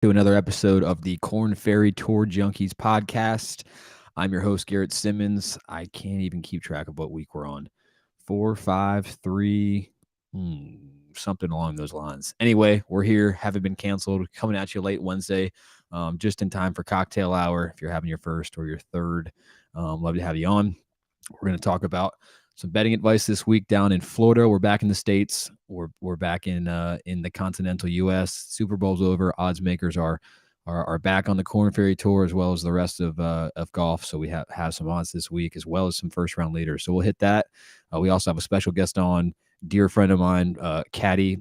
to another episode of the Korn Ferry Tour Junkies podcast. I'm your host, Garrett Simmons. I can't even keep track of what week we're on. Four, five, three, something along those lines. Anyway, we're here, haven't been canceled, coming at you late Wednesday, just in time for cocktail hour. If you're having your first or your third, love to have you on. We're going to talk about some betting advice this week down in Florida. We're back in the States. We're back in the continental U.S. Super Bowl's over. Odds makers are back on the Korn Ferry Tour as well as the rest of golf. So we have some odds this week as well as some first round leaders. So we'll hit that. We also have a special guest on, dear friend of mine, Caddie,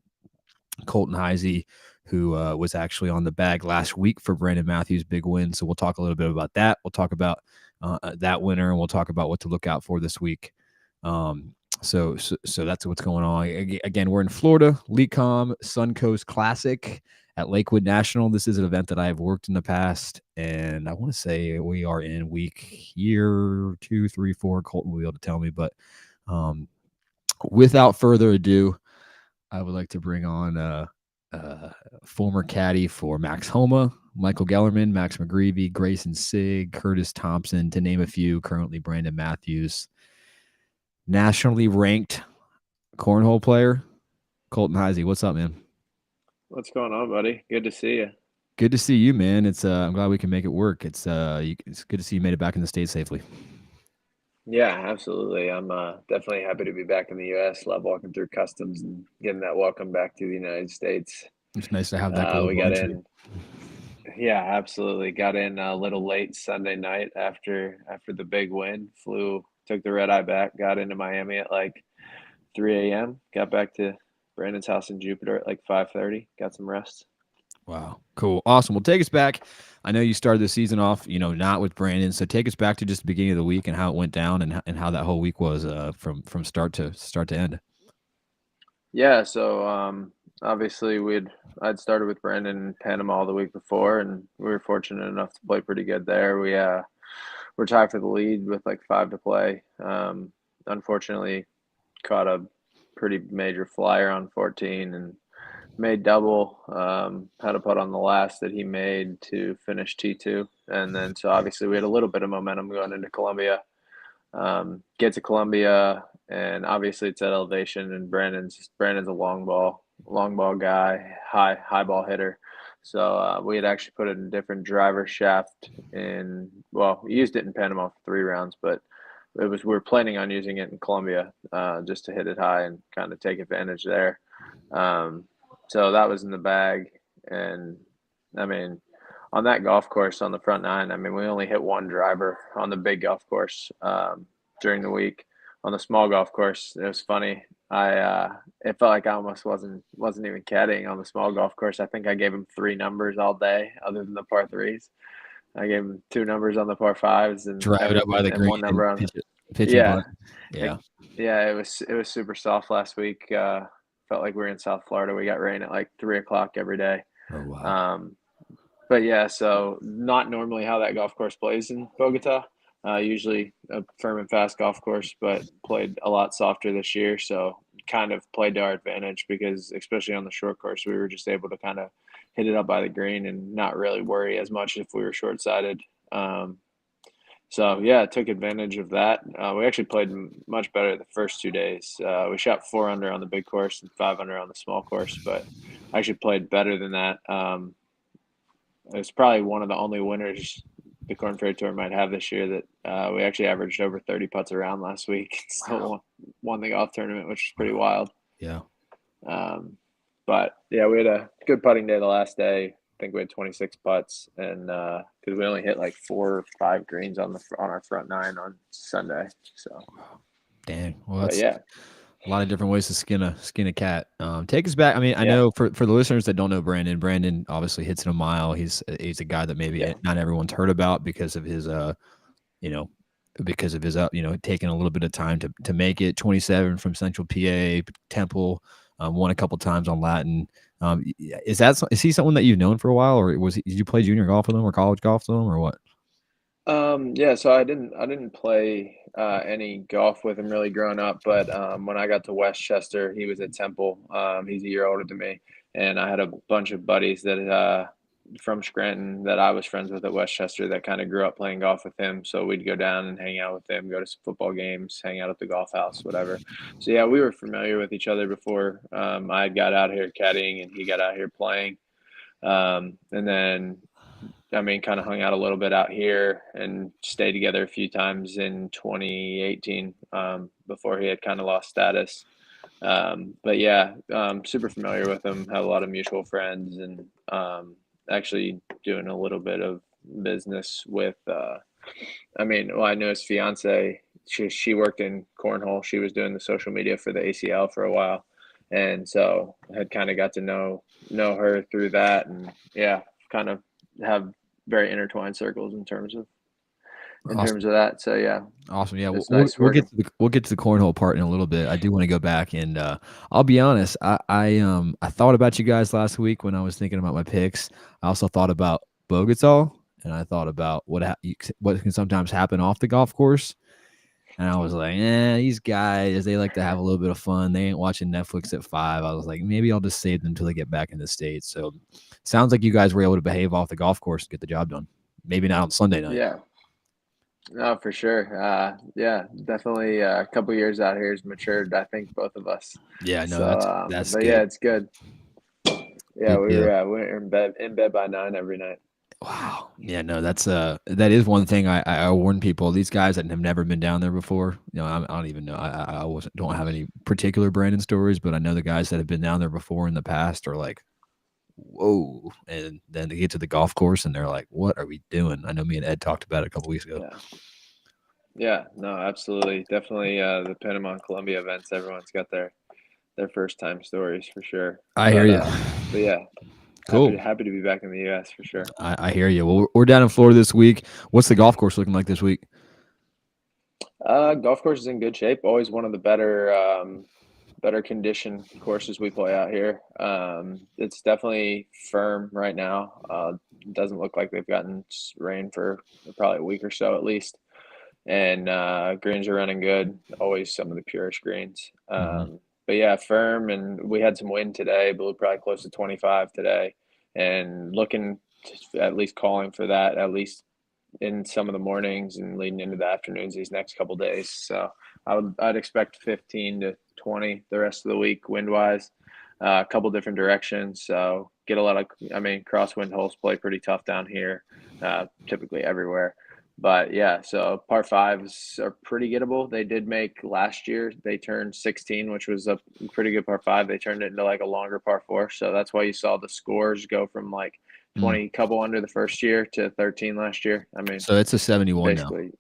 Colton Heisey, who was actually on the bag last week for Brandon Matthews' big win. So we'll talk a little bit about that. We'll talk about that winner, and we'll talk about what to look out for this week. So that's what's going on. Again, we're in Florida, LECOM Suncoast Classic at Lakewood National. This is an event that I have worked in the past, and I want to say we are in week year 2, 3, 4. Colton will be able to tell me, but without further ado, I would like to bring on former caddy for Max Homa, Michael Gellerman, Max McGreevy, Grayson Sigg, Curtis Thompson, to name a few. Currently, Brandon Matthews, nationally ranked cornhole player, Colton Heisey. What's up, man? What's going on, buddy? Good to see you. Good to see you, man. I'm glad we can make it work. It's good to see you made it back in the States safely. Yeah, absolutely. I'm definitely happy to be back in the U.S. Love walking through customs and getting that welcome back to the United States. It's nice to have that global We got entry. in. Yeah, absolutely. Got in a little late Sunday night after the big win. Took the red eye back. Got into Miami at like 3 a.m. Got back to Brandon's house in Jupiter at like 5:30. Got some rest. Wow. Cool. Awesome. Well, take us back. I know you started the season off, not with Brandon. So take us back to just the beginning of the week and how it went down and how that whole week was from start to end. Yeah, so obviously I'd started with Brandon in Panama the week before, and we were fortunate enough to play pretty good there. We're tied for the lead with like 5 to play. Unfortunately, caught a pretty major flyer on 14 and made double. Had a putt on the last that he made to finish T2, and then so obviously we had a little bit of momentum going into Columbia. Get to Columbia, and obviously it's at elevation. And Brandon's a long ball guy, high ball hitter. So we had actually put in a different driver shaft in. Well, we used it in Panama for 3 rounds, but we were planning on using it in Columbia just to hit it high and kind of take advantage there. Um, so that was in the bag, and I mean, on that golf course on the front nine, I mean, we only hit one driver on the big golf course during the week. On the small golf course, it was funny. It felt like I almost wasn't even caddying on the small golf course. I think I gave him 3 numbers all day, other than the par threes. I gave him 2 numbers on the par fives and Drive it up by the green one and number on. pitch and Yeah, putt. Yeah. it was super soft last week. Felt like we were in South Florida. We got rain at like 3 o'clock every day. Oh wow. Um, but yeah, so not normally how that golf course plays in Bogota. Usually a firm and fast golf course, but played a lot softer this year. So kind of played to our advantage because, especially on the short course, we were just able to kind of hit it up by the green and not really worry as much if we were short sided. So yeah, took advantage of that. We actually played much better the first 2 days. We shot 4 under on the big course and 5 under on the small course, but I actually played better than that. It's probably one of the only winners the Korn Ferry Tour might have this year that we actually averaged over 30 putts around last week. Still won the golf tournament, which is pretty wild. Yeah. But yeah, we had a good putting day the last day. I think we had 26 putts, and because we only hit like 4 or 5 greens on our front nine on Sunday. So, Dang. Well, but that's yeah, a lot of different ways to skin a cat. Take us back. I mean, I yeah, know for the listeners that don't know Brandon, Brandon obviously hits it a mile. He's a guy that maybe yeah, not everyone's heard about because of his you know, taking a little bit of time to make it. 27 from Central PA, Temple, won a couple times on Latin. Is he someone that you've known for a while, or did you play junior golf with him or college golf with him or what? yeah. So I didn't play any golf with him really growing up, but when I got to Westchester, he was at Temple. He's a year older than me, and I had a bunch of buddies that from Scranton that I was friends with at Westchester that kind of grew up playing golf with him. So we'd go down and hang out with him, go to some football games, hang out at the golf house, whatever. So yeah, we were familiar with each other before I got out here caddying and he got out here playing. And then, I mean, kind of hung out a little bit out here and stayed together a few times in 2018 before he had kind of lost status. But yeah, super familiar with him, have a lot of mutual friends, and actually doing a little bit of business with, I knew his fiance, she worked in cornhole. She was doing the social media for the ACL for a while. And so I had kind of got to know her through that. And yeah, kind of have very intertwined circles in terms of that. So yeah. Awesome. Yeah, it's we'll nice working. we'll get to the cornhole part in a little bit. I do want to go back and I'll be honest. I thought about you guys last week when I was thinking about my picks. I also thought about Bogotá, and I thought about what can sometimes happen off the golf course. And I was like, these guys, they like to have a little bit of fun. They ain't watching Netflix at 5. I was like, maybe I'll just save them until they get back in the States. So sounds like you guys were able to behave off the golf course and get the job done. Maybe not on Sunday night. Yeah. No, for sure. Yeah, definitely a couple years out here has matured, I think, both of us. Yeah, no, So, that's but good. yeah, it's good. Yeah, Good we deal. were in bed by 9 every night. Wow. Yeah, no, that is one thing I warn people. These guys that have never been down there before, I don't even know. I don't have any particular Brandon stories, but I know the guys that have been down there before in the past are like, whoa. And then they get to the golf course and they're like, what are we doing? I know me and Ed talked about it a couple weeks ago. Yeah, no, absolutely. Definitely the Panama and Colombia events, everyone's got their first time stories for sure. I hear you. But yeah, cool. Happy to be back in the U.S. for sure. I hear you. Well, we're down in Florida this week. What's the golf course looking like this week? Golf course is in good shape. Always one of the better condition courses we play out here. It's definitely firm right now. It doesn't look like they've gotten rain for probably a week or so at least. And greens are running good. Always some of the purest greens. But yeah, firm, and we had some wind today. Blew probably close to 25 today, and looking to at least calling for that at least in some of the mornings and leading into the afternoons these next couple of days. So I'd expect 15 to 20 the rest of the week wind wise. A couple different directions. So get a lot of, crosswind holes play pretty tough down here, typically everywhere. But yeah, so par fives are pretty gettable. They did make last year, they turned 16, which was a pretty good par five. They turned it into like a longer par four. So that's why you saw the scores go from like 20 couple under the first year to 13 last year. So it's a 71 basically. Now.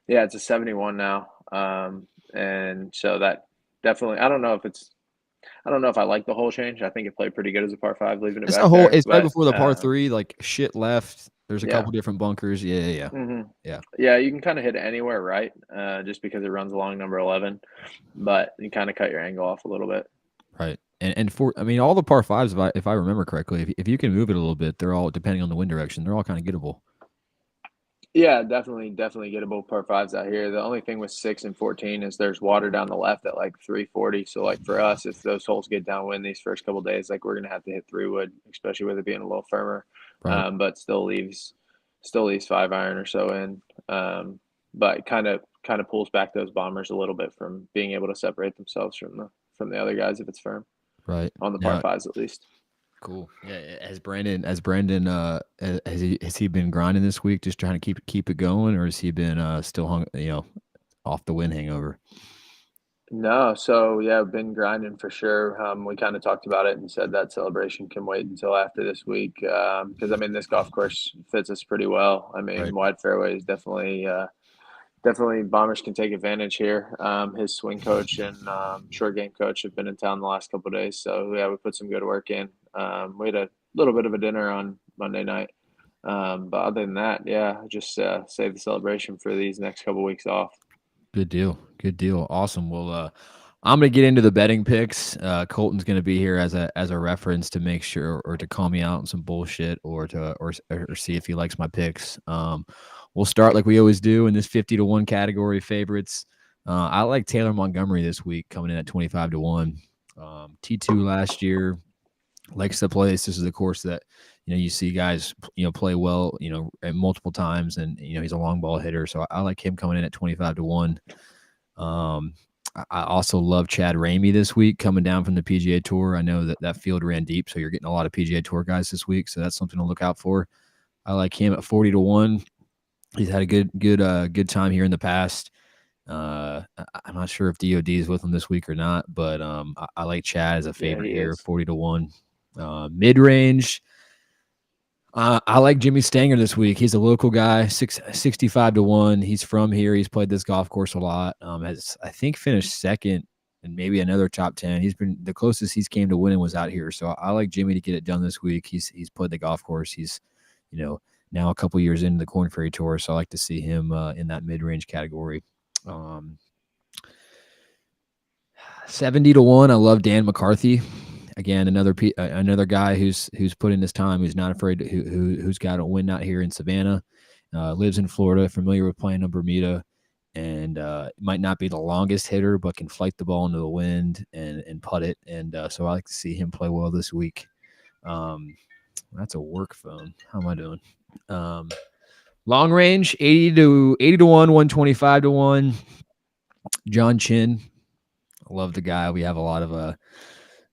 Yeah, it's a 71 now. And so that definitely, I don't know if I like the hole change. I think it played pretty good as a par five, leaving it back there. It's right before the par three, like shit left. There's a couple different bunkers. Yeah. Yeah, you can kind of hit it anywhere, right? Just because it runs along number 11, but you kind of cut your angle off a little bit. Right. And for, all the par fives, if I remember correctly, if you can move it a little bit, they're all, depending on the wind direction, they're all kind of gettable. Yeah, definitely gettable par fives out here. The only thing with 6 and 14 is there's water down the left at like 340. So like for us, if those holes get downwind these first couple of days, like we're gonna have to hit 3-wood, especially with it being a little firmer. Right. But still leaves 5-iron or so in. But kind of pulls back those bombers a little bit from being able to separate themselves from the other guys if it's firm. Right. On the par fives at least. Cool. Yeah. Has Brandon has he been grinding this week, just trying to keep it going, or has he been still hung, off the wind hangover? No, so yeah, I've been grinding for sure. We kind of talked about it and said that celebration can wait until after this week because this golf course fits us pretty well. Right. Wide fairways definitely bombers can take advantage here. His swing coach and short game coach have been in town the last couple of days, so yeah, we put some good work in. We had a little bit of a dinner on Monday night, but other than that, yeah, just save the celebration for these next couple of weeks off. Good deal. Awesome. Well, I'm gonna get into the betting picks. Colton's gonna be here as a reference to make sure, or to call me out on some bullshit, or see if he likes my picks. We'll start like we always do in this 50-1 category favorites. I like Taylor Montgomery this week, coming in at 25-1. T2 last year, likes to play. This is the course that, you see guys, play well, at multiple times, and he's a long ball hitter. So I like him coming in at 25-1. I also love Chad Raimi this week coming down from the PGA Tour. I know that field ran deep, so you're getting a lot of PGA Tour guys this week. So that's something to look out for. I like him at 40-1. He's had a good time here in the past. I'm not sure if DOD is with him this week or not, but I like Chad as a favorite here, 40-1. Mid range, I like Jimmy Stanger this week. He's a local guy, 65-1. He's from here. He's played this golf course a lot. Has I think finished second and maybe another top 10. He's been the closest he's came to winning was out here. So I like Jimmy to get it done this week. He's played the golf course. He's now a couple years into the Korn Ferry Tour, so I like to see him in that mid range category. 70-1. I love Dan McCarthy. Again, another guy who's put in his time, who's not afraid, who's got a win out here in Savannah, lives in Florida, familiar with playing in Bermuda, and might not be the longest hitter, but can flight the ball into the wind and putt it. And so I like to see him play well this week. That's a work phone. How am I doing? Long range, 80-1, 125-1. John Chin. I love the guy. We have a lot of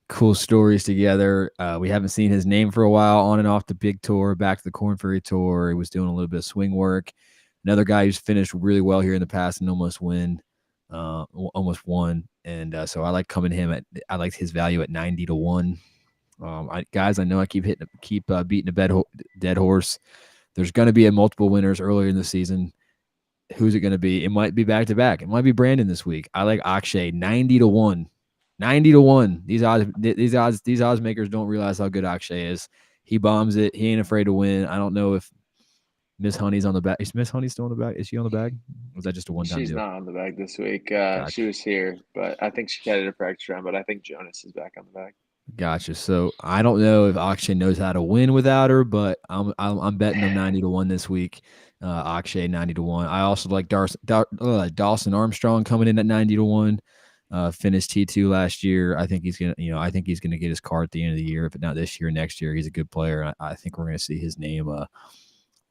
cool stories together. We haven't seen his name for a while on and off the big tour, back to the Korn Ferry Tour. He was doing a little bit of swing work. Another guy who's finished really well here in the past and almost won. And so I like coming him at, I like his value at 90-1. Guys, I know I keep beating a dead horse. There's going to be a multiple winners earlier in the season. Who's it going to be? It might be back to back. It might be Brandon this week. I like Akshay 90-1. 90-1. These odds makers don't realize how good Akshay is. He bombs it. He ain't afraid to win. I don't know if Miss Honey's on the back. Is Miss Honey still on the back? Is she on the bag? Or was that just a one-time deal? She's not on the bag this week. Gotcha. She was here, but I think she caddied a practice round. But I think Jonas is back on the bag. Gotcha. So I don't know if Akshay knows how to win without her, but I'm betting them 90-1 this week. Akshay 90-1. I also like Dawson Armstrong coming in at 90-1. Finished T2 last year. I think he's gonna get his card at the end of the year. If not this year, next year, he's a good player. I think we're gonna see his name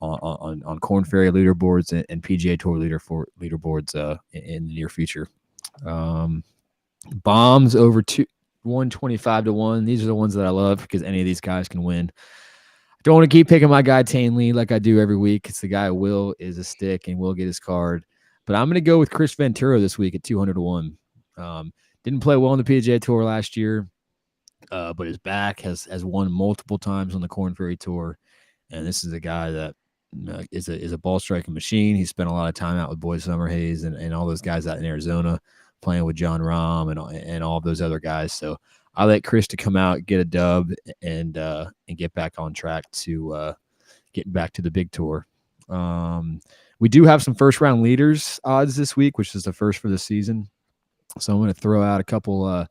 on Korn Ferry leaderboards and PGA Tour leaderboards in the near future. Bombs over 125-1. These are the ones that I love because any of these guys can win. I don't want to keep picking my guy Tane Lee like I do every week. It's the guy Will is a stick and will get his card. But I'm going to go with Chris Ventura this week at 200-1. Didn't play well on the PGA Tour last year, but his back has won multiple times on the Korn Ferry Tour. And this is a guy that is a ball striking machine. He spent a lot of time out with Boyd Summerhays and all those guys out in Arizona, playing with John Rahm and all those other guys. So I like Chris to come out, get a dub, and get back on track to getting back to the big tour. We do have some first round leaders odds this week, which is the first for the season. So I'm going to throw out a couple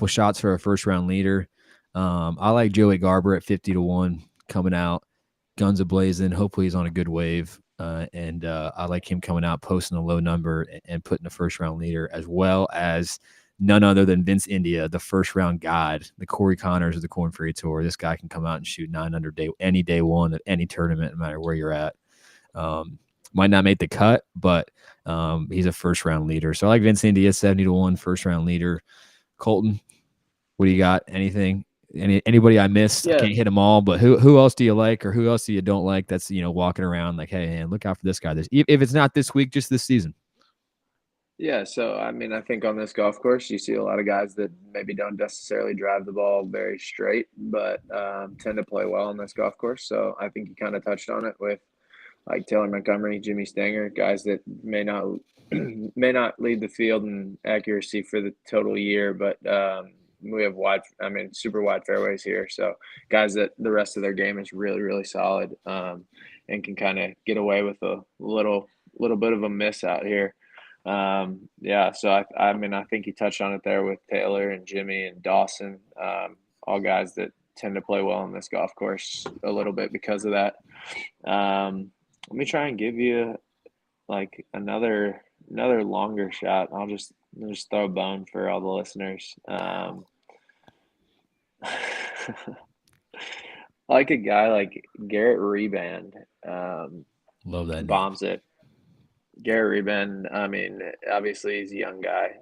shots for a first round leader. I like Joey Garber at 50-1 coming out, guns a-blazing. Hopefully he's on a good wave. And I like him coming out, posting a low number and putting a first round leader, as well as none other than Vince India, the first round god, the Corey Connors of the Korn Ferry Tour. This guy can come out and shoot 9 under any day one at any tournament, no matter where you're at. Might not make the cut, but he's a first round leader. So I like Vince India, 70-1 first round leader. Colton, what do you got? Anything? Anybody I missed? Yeah. I can't hit them all, but who else do you like, or who else do you don't like? That's walking around like, hey, man, look out for this guy. If it's not this week, just this season. Yeah, so I mean, I think on this golf course, you see a lot of guys that maybe don't necessarily drive the ball very straight, but tend to play well on this golf course. So I think you kind of touched on it with like Taylor Montgomery, Jimmy Stanger, guys that may not lead the field in accuracy for the total year, but we have super wide fairways here. So guys that the rest of their game is really, really solid and can kind of get away with a little bit of a miss out here. So I think you touched on it there with Taylor and Jimmy and Dawson, all guys that tend to play well on this golf course a little bit because of that. Let me try and give you like another longer shot. I'll just throw a bone for all the listeners. I like a guy like Garrett Reband. Love that name. Bombs it. Garrett Reband. I mean, obviously he's a young guy,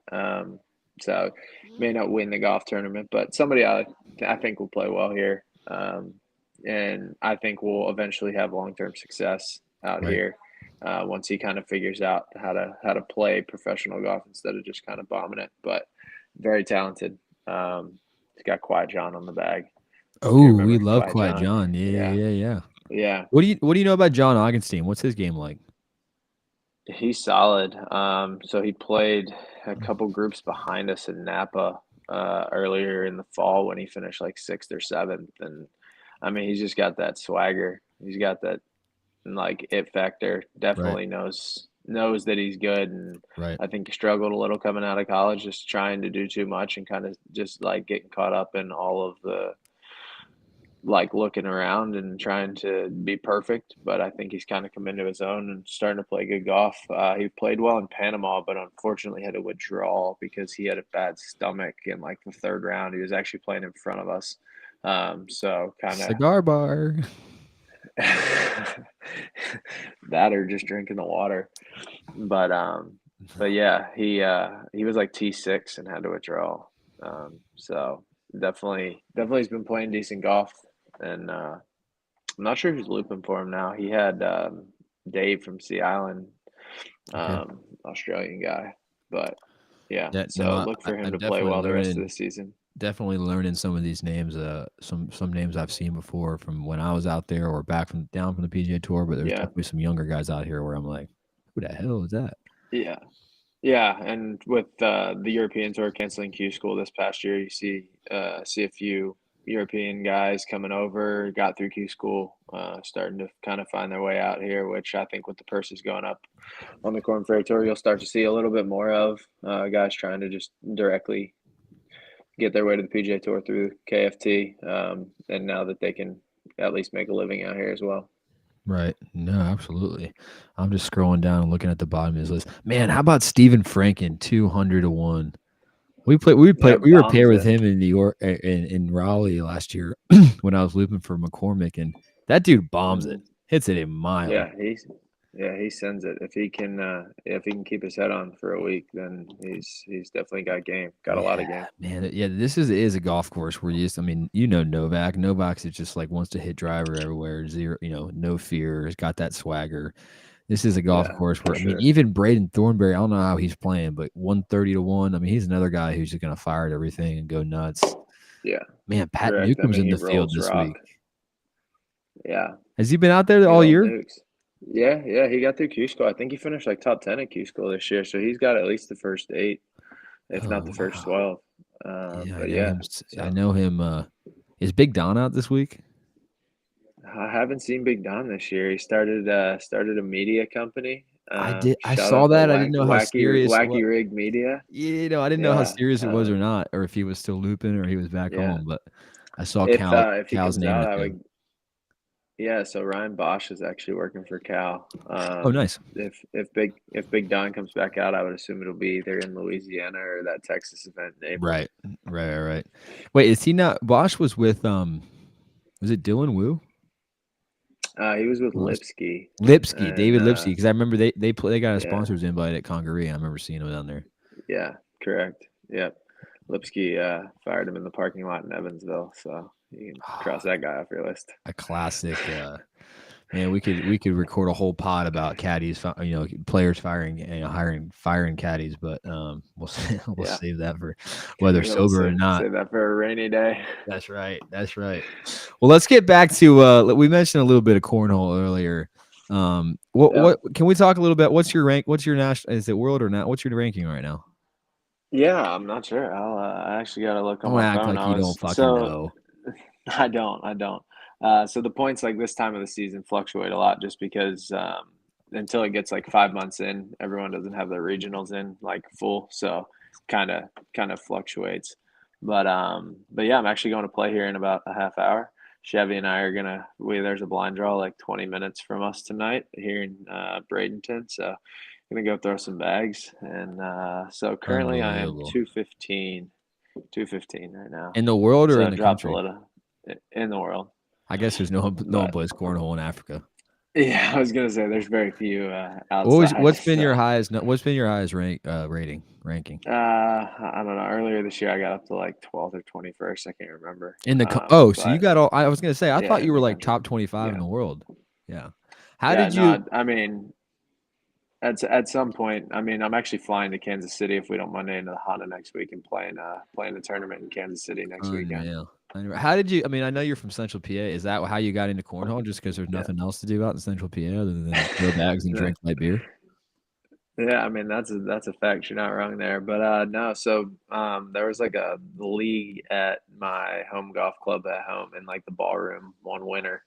so may not win the golf tournament, but somebody I think will play well here, and I think will eventually have long term success out Right. here once he kind of figures out how to play professional golf instead of just kind of bombing it. But very talented. He's got Quiet John on the bag. If you Oh, we remember love Quiet Quiet John, John. Yeah, yeah, yeah, yeah. yeah. What do you know about John Augenstein? What's his game like? He's solid. So he played a couple groups behind us in Napa earlier in the fall when he finished like sixth or seventh, and I mean he's just got that swagger. He's got that like it factor. Right, Definitely knows that he's good, and right. I think he struggled a little coming out of college, just trying to do too much and kind of just like getting caught up in all of the like looking around and trying to be perfect, but I think he's kind of come into his own and starting to play good golf. He played well in Panama, but unfortunately had to withdraw because he had a bad stomach in like the third round. He was actually playing in front of us. So kind of Cigar bar. that or just drinking the water. But but yeah, he was like T6 and had to withdraw. So definitely he's been playing decent golf and I'm not sure who's looping for him now. He had Dave from Sea Island, Okay. Australian guy. But yeah, Yeah, no, so look for him I'm to play definitely well the rest of learning the season. definitely learning some of these names, some names I've seen before from when I was out there or back from down from the PGA Tour, but there's Yeah, definitely some younger guys out here where I'm like, "Who the hell is that?" yeah, yeah. And with the European tour canceling Q School this past year, you see a few European guys coming over, got through Q School, starting to kind of find their way out here. Which I think with the purses going up on the Korn Ferry Tour, you'll start to see a little bit more of guys trying to just directly get their way to the PGA Tour through KFT, and now that they can at least make a living out here as well. Right. No, absolutely. I'm just scrolling down and looking at the bottom of his list. Man, how about Stephen Franken, 200 to 1? Yeah, We were paired bombs with it. him in New York in Raleigh last year when I was looping for McCormick, and that dude bombs it, Hmm. hits it a mile. Yeah, he sends it. If he can keep his head on for a week, then he's definitely got game. Got a lot Yeah, of game. man. Yeah, this is a golf course where I mean, Novak. Novak's is just like wants to hit driver everywhere. Zero, no fear. Has got that swagger. This is a golf Yeah, course for where I mean, sure. even Braden Thornberry. I don't know how he's playing, but 130 to 1. I mean, he's another guy who's just gonna fire at everything and go nuts. Yeah, Man, Pat correct. I Newcomb's mean, in he the field rolls this rock. week. Yeah, Has he been out there good all old year? Nukes. Yeah, yeah, he got through Q School. I think he finished like top 10 at Q School this year, so he's got at least the first eight, if not the Oh first wow. 12. Yeah, I But know yeah, him. I so know him. Is Big Don out this week? I haven't seen Big Don this year. He started a media company. I did. I Shout saw out to that. I didn't know how serious it was. Wacky Rig Media. I didn't know how Yeah. serious it was or not, or if he was still looping or he was back Yeah. home. But I saw If he Cal's comes name in out, the I thing. would. Yeah. So Ryan Bosch is actually working for Cal. Oh, nice. If Big Don comes back out, I would assume it'll be either in Louisiana or that Texas event in April. Right, right. Wait, is he not? Bosch was with was it Dylan Wu? He was with Who else? Lipsky, Lipsky, and David Lipsky, because I remember they got a yeah, sponsor's invite at Congaree. I remember seeing him down there. yeah, correct. Yep. Lipsky fired him in the parking lot in Evansville, so you can cross that guy off your list. A classic. Man, we could record a whole pod about caddies, players firing, firing caddies, but we'll we'll Yeah, save that for whether yeah. We'll sober or not. save that for a rainy day. That's right. That's right. Well, let's get back to we mentioned a little bit of cornhole earlier. Yeah, What can we talk a little bit? What's your rank? What's your national? Is it world or not? What's your ranking right now? yeah. I'm not sure. I actually got to look on Don't my act phone. like you I don't was fucking so know. I don't. I don't. So the points like this time of the season fluctuate a lot just because until it gets like 5 months in, everyone doesn't have their regionals in like full. So kind of fluctuates. But yeah, I'm actually going to play here in about a half hour. Chevy and I are there's a blind draw like 20 minutes from us tonight here in Bradenton. So gonna go throw some bags. And so currently I am Unbelievable. 215 right now. In the world or So in it the dropped a country? little in the world. I guess there's no one plays cornhole in Africa. Yeah, I was gonna say there's very few outside. What's been So. your highest? What's been your highest ranking? I don't know. Earlier this year, I got up to like 12th or 21st. I can't remember. In the so you But got all. I was gonna say I yeah, thought you in were the like country. top 25 in Yeah, the world. Yeah. How yeah. did you? No, I mean, at some point, I mean, I'm actually flying to Kansas City if we don't Monday into the Honda next week and playing the tournament in Kansas City next weekend. Unreal. How did you? I mean, I know you're from Central PA. Is that how you got into cornhole? Just because there's Yeah. nothing else to do out in Central PA other than throw bags and drink light beer? Yeah, I mean that's a fact. You're not wrong there. But no, so there was like a league at my home golf club at home in like the ballroom one winter.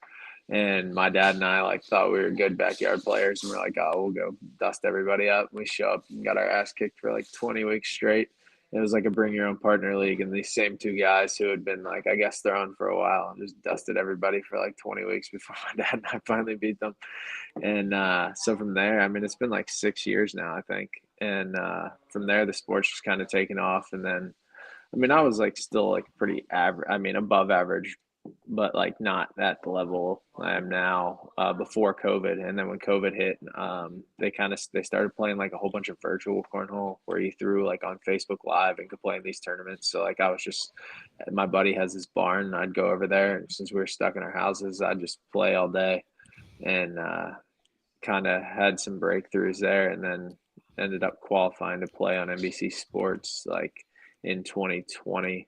And my dad and I like thought we were good backyard players, and we're like, oh, we'll go dust everybody up. We show up and got our ass kicked for like 20 weeks straight. It was like a bring your own partner league, and these same two guys who had been like, I guess, thrown for a while and just dusted everybody for like 20 weeks before my dad and I finally beat them. And so from there, I mean, it's been like 6 years now, I think. And from there, the sport's just kind of taken off. And then, I mean, I was like still like pretty average, I mean, above average, but like not at the level I am now before COVID. And then when COVID hit, they started playing like a whole bunch of virtual cornhole where you threw like on Facebook Live and could play in these tournaments. So like I was just, my buddy has this barn, and I'd go over there. And since we were stuck in our houses, I'd just play all day. And kind of had some breakthroughs there, and then ended up qualifying to play on NBC Sports like in 2020.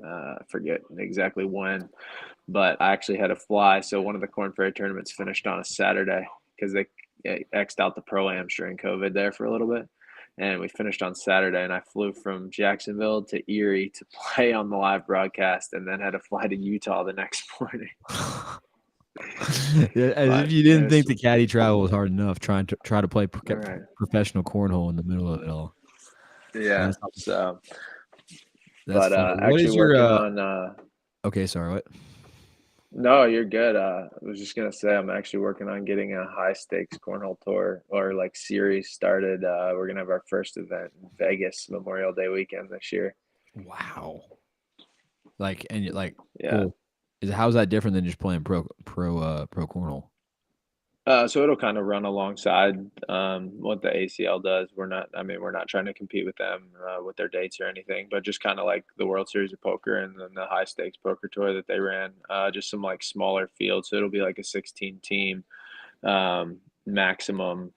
I forget exactly when, but I actually had to fly. So one of the Korn Ferry tournaments finished on a Saturday because they X'd out the pro-ams during COVID there for a little bit. And we finished on Saturday, and I flew from Jacksonville to Erie to play on the live broadcast, and then had to fly to Utah the next morning. Yeah, as But if you didn't was, think the caddy travel was hard enough trying to play right. professional cornhole in the middle of it all. Yeah. So, That's but funny. What actually is your working on. Okay, sorry, what? No, you're good. I was just gonna say I'm actually working on getting a high stakes cornhole tour or like series started. We're gonna have our first event in Vegas Memorial Day weekend this year. Wow. Like and like Yeah. well, how's that different than just playing pro cornhole? So it'll kind of run alongside what the ACL does. I mean, we're not trying to compete with them with their dates or anything, but just kind of like the World Series of Poker and then the high stakes poker tour that they ran, just some like smaller fields. So it'll be like a 16 team maximum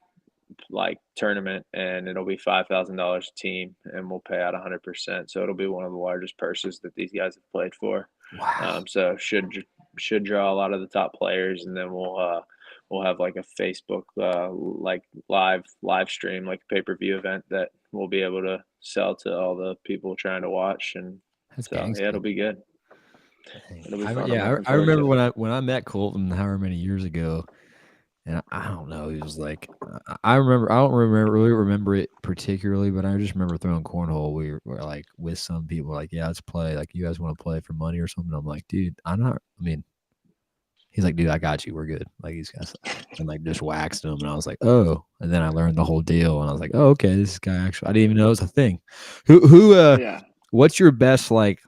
like tournament, and it'll be $5,000 a team, and we'll pay out 100%. So it'll be one of the largest purses that these guys have played for. Wow. So should draw a lot of the top players, and then we'll have like a Facebook like live stream, like a pay-per-view event that we'll be able to sell to all the people trying to watch. And That's so yeah, it'll gangster. be good. It'll be fun. I'm Yeah, looking I forward to remember it. when I met Colton however many years ago, and I don't know, he was like I remember I don't really remember it particularly, but I just remember throwing cornhole. We were like with some people like, yeah, let's play. Like, you guys want to play for money or something? I'm like, dude, I'm not. I mean, he's like, dude, I got you. We're good. Like, these guys, and like just waxed him, and I was like, oh. And then I learned the whole deal, and I was like, oh, okay, this guy actually, I didn't even know it was a thing. Yeah. What's your best like?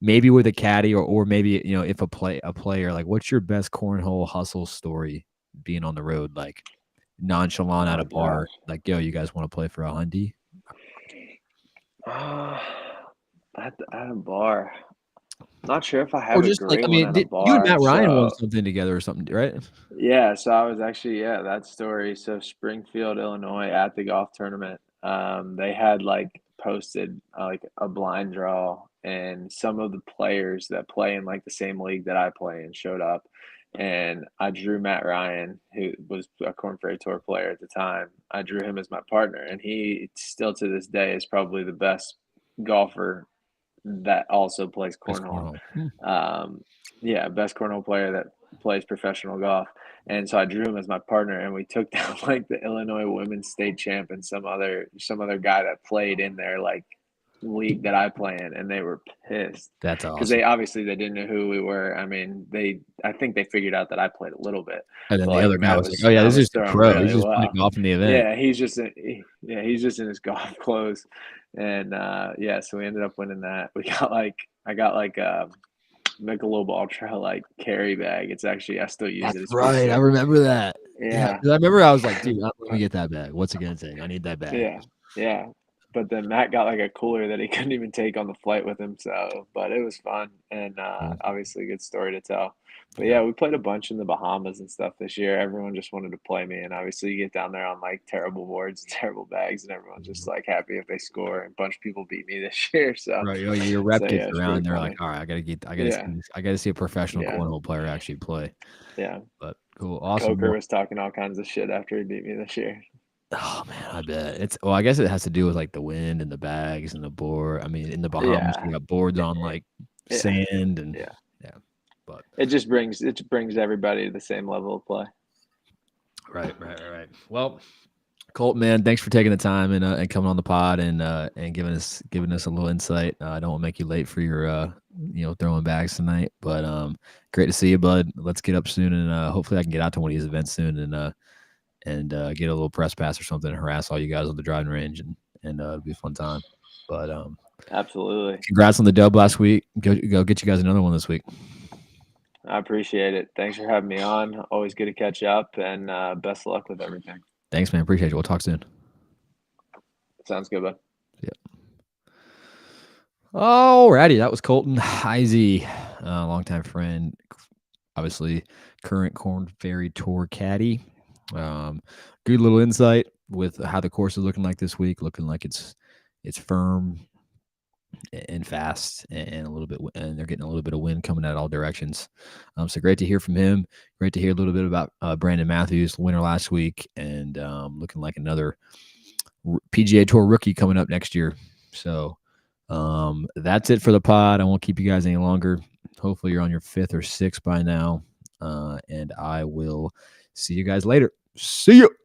Maybe with a caddy, or maybe if a player, like, what's your best cornhole hustle story? Being on the road, like nonchalant at Oh a bar, gosh. like, yo, you guys want to play for a hundy? Uh, at a bar. Not sure if I Or have a just like, I great one mean, at a you and bar. Matt Ryan won So something together or something, right? yeah, so I was actually, yeah, that story. So Springfield, Illinois at the golf tournament, they had like posted like a blind draw, and some of the players that play in like the same league that I play in showed up. And I drew Matt Ryan, who was a Korn Ferry Tour player at the time. I drew him as my partner, and he still to this day is probably the best golfer that also plays Best cornhole. cornhole. Yeah, best cornhole player that plays professional golf. And so I drew him as my partner, and we took down like the Illinois women's state champ and some other guy that played in their like league that I play in, and they were pissed That's because awesome. they didn't know who we were. I mean, I think they figured out that I played a little bit, And then but the like other guy was like, oh yeah, Matt this is was just a throwing pro. He's really just playing well. golf in the event. Yeah, he's just in his golf clothes, and yeah, so we ended up winning that. I got like Michelob Ultra like carry bag. It's actually I still use That's it. It's pretty right. I sick. remember that. Yeah. Yeah. 'Cause I remember I was like, dude, let me get that bag. What's it gonna take? I need that bag. Yeah. Yeah. But then Matt got like a cooler that he couldn't even take on the flight with him. So, but it was fun and Cool. obviously a good story to tell. But Yeah. yeah, we played a bunch in the Bahamas and stuff this year. Everyone just wanted to play me, and obviously you get down there on like terrible boards, and terrible bags, and everyone's just like happy if they score. And a bunch of people beat me this year, so Right. Oh, your rep yeah, gets it's around. pretty They're like, funny. all right, Yeah, I gotta see a professional yeah, cornhole player actually play. yeah. But cool. Awesome. Coker Well, was talking all kinds of shit after he beat me this year. oh man, I bet well. I guess it has to do with like the wind and the bags and the board. I mean, in the Bahamas, Yeah, you got boards on like yeah, sand and yeah. yeah. But It brings everybody to the same level of play. right. Well, Colt, man, thanks for taking the time and coming on the pod and giving us a little insight. I don't want to make you late for your throwing bags tonight, but great to see you, bud. Let's get up soon and hopefully I can get out to one of these events soon and get a little press pass or something and harass all you guys on the driving range and it'll be a fun time. But Absolutely. congrats on the dub last week. Go get you guys another one this week. I appreciate it. Thanks for having me on. Always good to catch up, and best of luck with everything. Thanks, man. Appreciate you. We'll talk soon. Sounds good, bud. Yeah. Alrighty, that was Colton Heisey, longtime friend, obviously current Korn Ferry Tour Caddie. Good little insight with how the course is looking like this week. Looking like it's firm and fast and a little bit, and they're getting a little bit of wind coming out all directions. So great to hear from him. Great to hear a little bit about Brandon Matthews, winner last week, and looking like another PGA Tour rookie coming up next year. So that's it for the pod. I won't keep you guys any longer. Hopefully you're on your 5th or 6th by now. And I will see you guys later. See you.